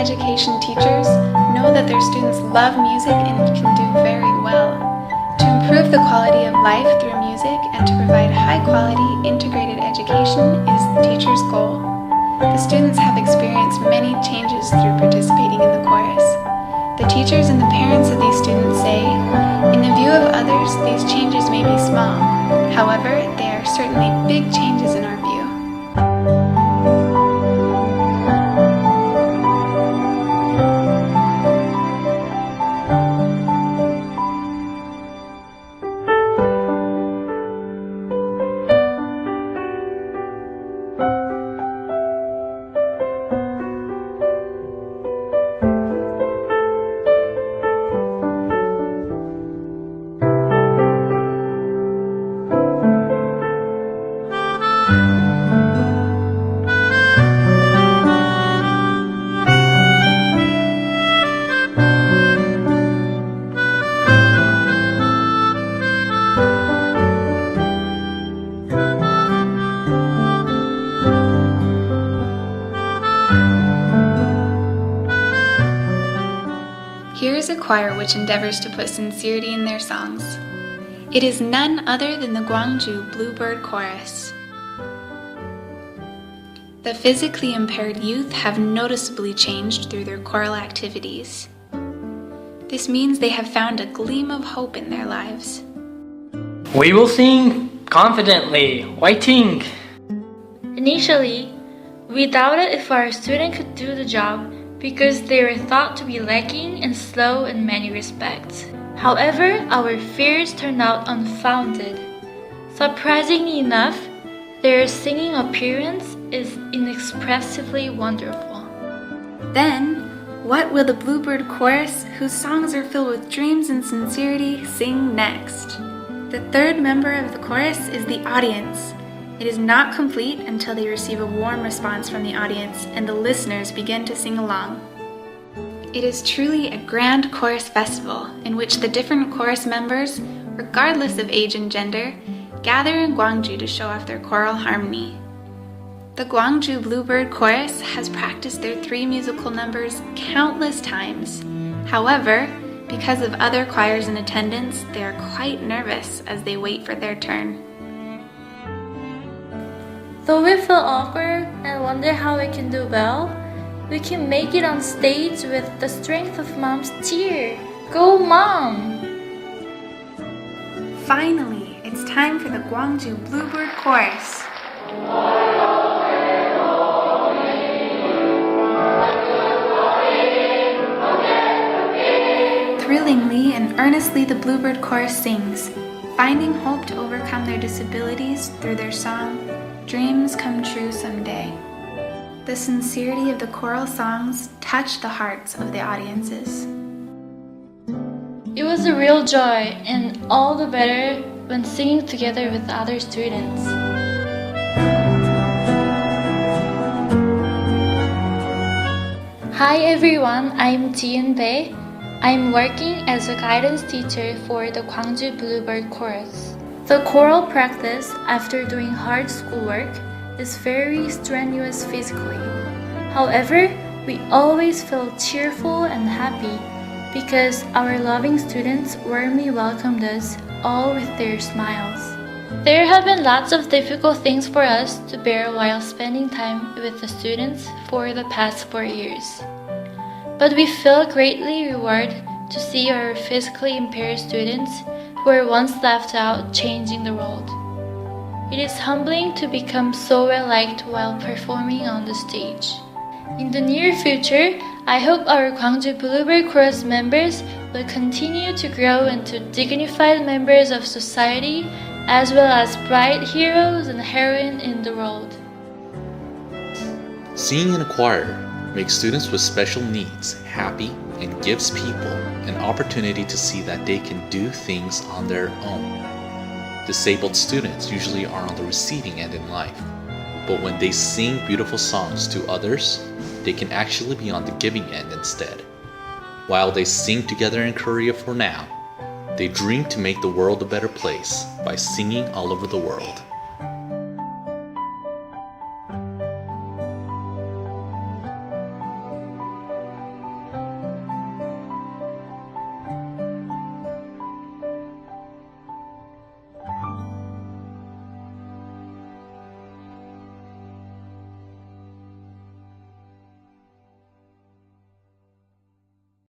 education teachers know that their students love music and can do very well. To improve the quality of life through music and to provide high-quality, integrated education is the teacher's goal. The students have experienced many changes through participating in the chorus. The teachers and the parents of these students say, in the view of others, these changes may be small. However, they are certainly big changes in our view. Here is a choir which endeavors to put sincerity in their songs. It is none other than the Gwangju Bluebird Chorus. The physically impaired youth have noticeably changed through their choral activities. This means they have found a gleam of hope in their lives. We will sing confidently, waiting. Initially, we doubted if our student could do the job because they were thought to be lacking and slow in many respects. However, our fears turned out unfounded. Surprisingly enough, their singing appearance is inexpressively wonderful. Then, what will the Bluebird Chorus, whose songs are filled with dreams and sincerity, sing next? The third member of the chorus is the audience. It is not complete until they receive a warm response from the audience and the listeners begin to sing along. It is truly a grand chorus festival in which the different chorus members, regardless of age and gender, gather in Gwangju to show off their choral harmony. The Gwangju Bluebird Chorus has practiced their 3 musical numbers countless times. However, because of other choirs in attendance, they are quite nervous as they wait for their turn. Though we feel awkward and wonder how we can do well, we can make it on stage with the strength of Mom's cheer. Go Mom! Finally, it's time for the Gwangju Bluebird Chorus. Thrillingly and earnestly the Bluebird Chorus sings, finding hope to overcome their disabilities through their song, Dreams Come True Someday. The sincerity of the choral songs touched the hearts of the audiences. It was a real joy and all the better when singing together with other students. Hi everyone, I'm Jian Bei. I'm working as a guidance teacher for the Gwangju Bluebird Chorus. The choral practice after doing hard schoolwork is very strenuous physically. However, we always feel cheerful and happy because our loving students warmly welcomed us, all with their smiles. There have been lots of difficult things for us to bear while spending time with the students for the past 4 years. But we feel greatly rewarded to see our physically impaired students who were once left out changing the world. It is humbling to become so well liked while performing on the stage. In the near future, I hope our Gwangju Bluebird Chorus members will continue to grow into dignified members of society as well as bright heroes and heroines in the world. Singing in a choir makes students with special needs happy and gives people an opportunity to see that they can do things on their own. Disabled students usually are on the receiving end in life, but when they sing beautiful songs to others, they can actually be on the giving end instead. While they sing together in Korea for now, they dream to make the world a better place by singing all over the world.